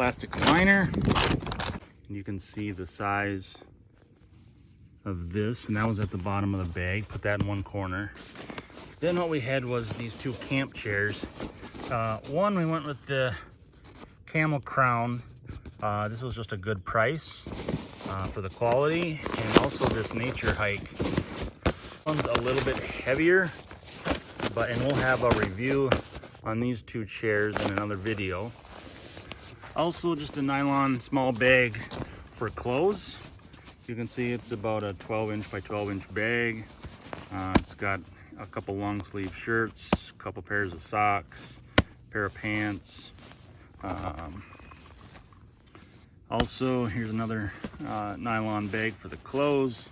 plastic liner. And you can see the size of this, and that was at the bottom of the bag. Put that in one corner. Then what we had was these two camp chairs. One, we went with the camel crown. This was just a good price for the quality, and also this nature hike. This one's a little bit heavier, and we'll have a review on these two chairs in another video. Also, just a nylon small bag for clothes. You can see it's about a 12-inch by 12-inch bag. It's got a couple long sleeve shirts, a couple pairs of socks, pair of pants. Also, here's another nylon bag for the clothes,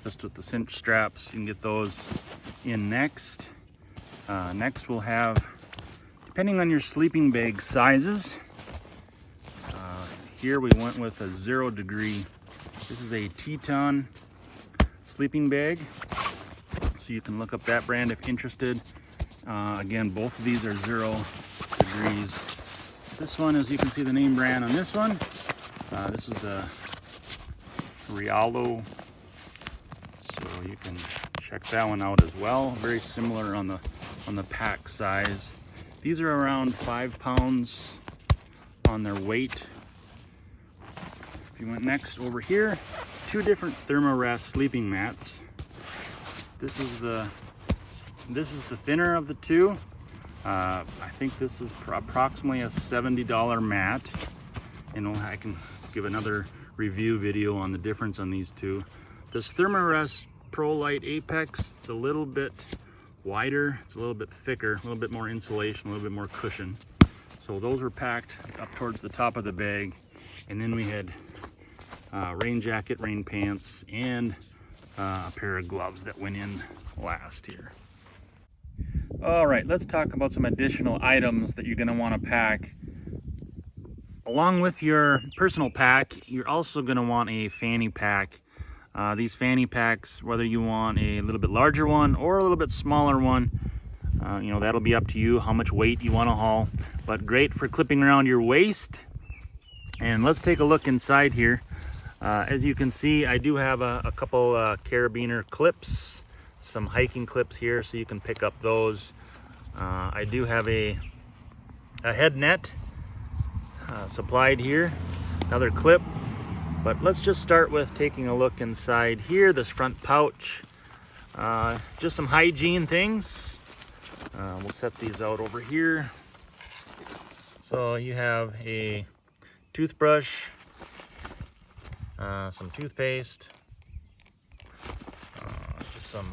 just with the cinch straps. You can get those in next. Next we'll have, depending on your sleeping bag sizes, here we went with a 0 degree. This is a Teton sleeping bag, so you can look up that brand if interested. Again, both of these are 0 degrees. This one, as you can see the name brand on this one, this is the Rialo, so you can check that one out as well. Very similar on the pack size. These are around 5 pounds on their weight. If you went next over here, 2 different Thermarest sleeping mats. This is the thinner of the two. I think this is approximately a $70 mat, and I can give another review video on the difference on these two. This Thermarest Pro Light Apex, it's a little bit wider, it's a little bit thicker, a little bit more insulation, a little bit more cushion. So those were packed up towards the top of the bag, and then we had rain jacket, rain pants, and a pair of gloves that went in last here. All right, let's talk about some additional items that you're going to want to pack. Along with your personal pack, you're also going to want a fanny pack. These fanny packs, whether you want a little bit larger one or a little bit smaller one, you know, that'll be up to you how much weight you want to haul, but great for clipping around your waist. And let's take a look inside here. As you can see, I do have a couple carabiner clips, some hiking clips here, so you can pick up those. I do have a head net supplied here, another clip. But let's just start with taking a look inside here, this front pouch. Just some hygiene things. We'll set these out over here. So you have a toothbrush, some toothpaste, just some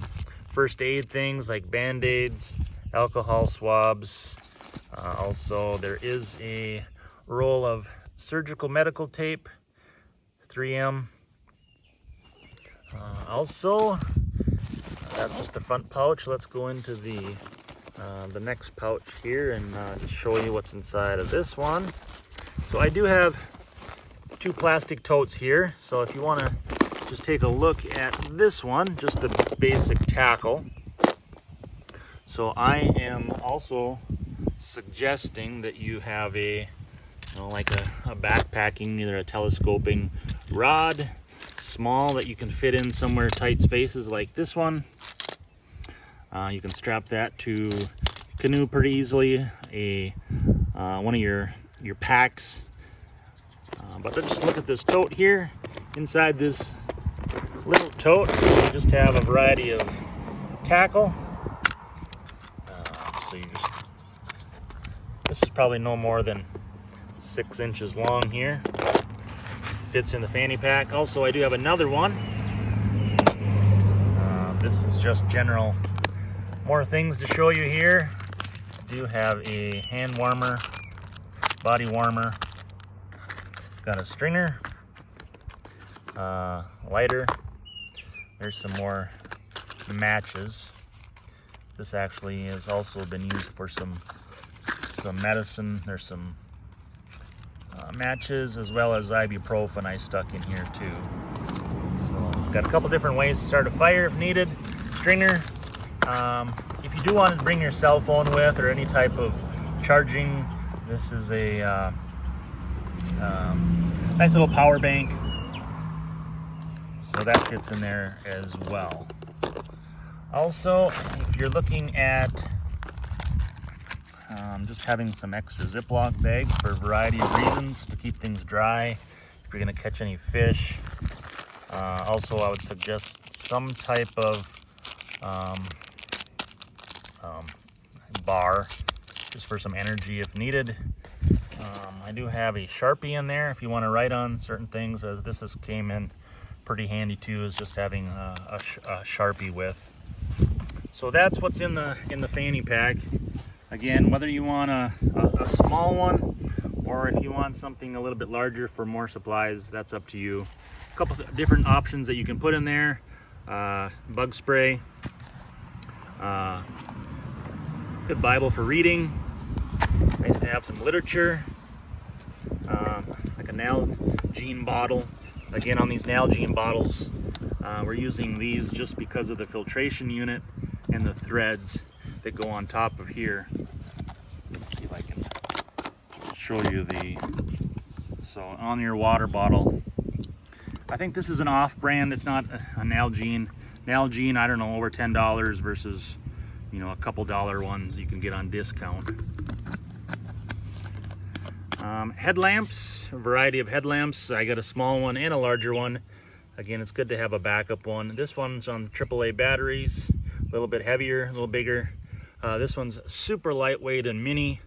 first aid things like Band-Aids, alcohol swabs. Also, there is a roll of surgical medical tape, 3M. Also, that's just the front pouch. Let's go into the next pouch here and just show you what's inside of this one. So I do have 2 plastic totes here. So if you want to just take a look at this one, just the basic tackle. So I am also suggesting that you have a, like a backpacking, either a telescoping rod, small, that you can fit in somewhere tight spaces like this one. You can strap that to canoe pretty easily, one of your packs. But let's just look at this tote here. Inside this little tote, you just have a variety of tackle. This is probably no more than 6 inches long here. Fits in the fanny pack. Also, I do have another one. This is just general. More things to show you here. I do have a hand warmer, body warmer. Got a stringer, lighter. There's some more matches. This actually has also been used for some medicine. There's some matches as well as ibuprofen I stuck in here too. So got a couple different ways to start a fire if needed. Stringer. If you do want to bring your cell phone with or any type of charging, this is a Nice little power bank. So that fits in there as well. Also, if you're looking at just having some extra Ziploc bags for a variety of reasons to keep things dry, if you're going to catch any fish. Also, I would suggest some type of bar just for some energy if needed. I do have a Sharpie in there if you want to write on certain things, as this came in pretty handy too, is just having a Sharpie with. So that's what's in the fanny pack. Again, whether you want a small one or if you want something a little bit larger for more supplies, that's up to you. A couple of different options that you can put in there. Bug spray, good Bible for reading, nice to have some literature, like a Nalgene bottle. Again, on these Nalgene bottles, we're using these just because of the filtration unit and the threads that go on top of here. Let's see if I can show you so on your water bottle, I think this is an off-brand, it's not a Nalgene. Nalgene, I don't know, over $10 versus, you know, a couple dollar ones you can get on discount. Headlamps, a variety of headlamps. I got a small one and a larger one. Again, it's good to have a backup one. This one's on AAA batteries, a little bit heavier, a little bigger. This one's super lightweight and mini.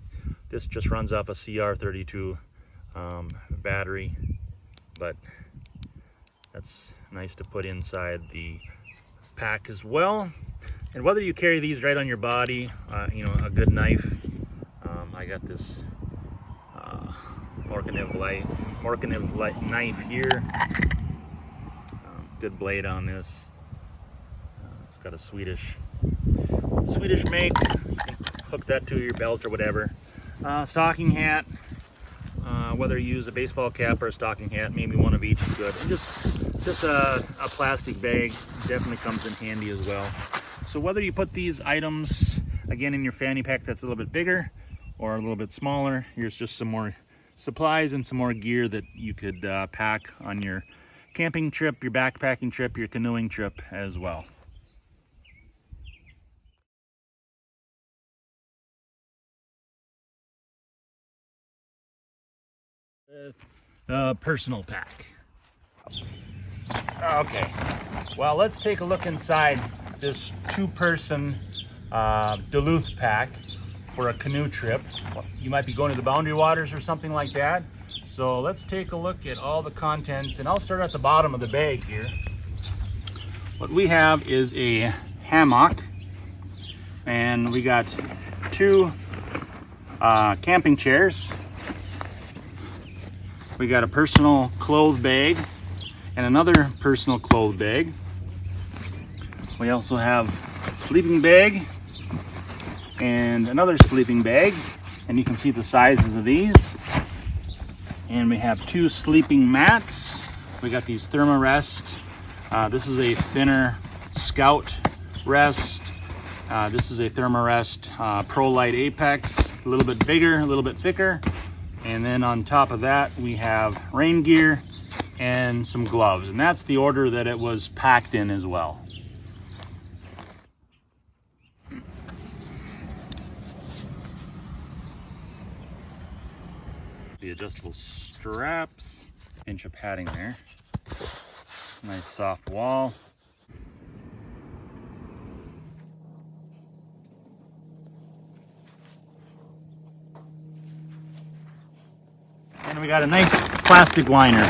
This just runs off a CR32 battery, but that's nice to put inside the pack as well. And whether you carry these right on your body, you know, a good knife. I got this Morkanev light knife here. Good blade on this. It's got a Swedish make. You can hook that to your belt or whatever. Stocking hat. Whether you use a baseball cap or a stocking hat, maybe one of each is good. And just a plastic bag definitely comes in handy as well. So whether you put these items again in your fanny pack that's a little bit bigger or a little bit smaller, here's just some more supplies and some more gear that you could pack on your camping trip, your backpacking trip, your canoeing trip as well. Personal pack. Okay, well, let's take a look inside this two-person Duluth pack for a canoe trip. You might be going to the Boundary Waters or something like that. So let's take a look at all the contents, and I'll start at the bottom of the bag here. What we have is a hammock, and we got two camping chairs. We got a personal clothes bag and another personal clothes bag. We also have a sleeping bag and another sleeping bag, and you can see the sizes of these. And we have two sleeping mats. We got these Thermarest. This is a thinner Scout rest. This is a Thermarest Pro Light Apex, a little bit bigger, a little bit thicker. And then on top of that, we have rain gear and some gloves. And that's the order that it was packed in as well. The adjustable straps, inch of padding there. Nice soft wall. And we got a nice plastic liner.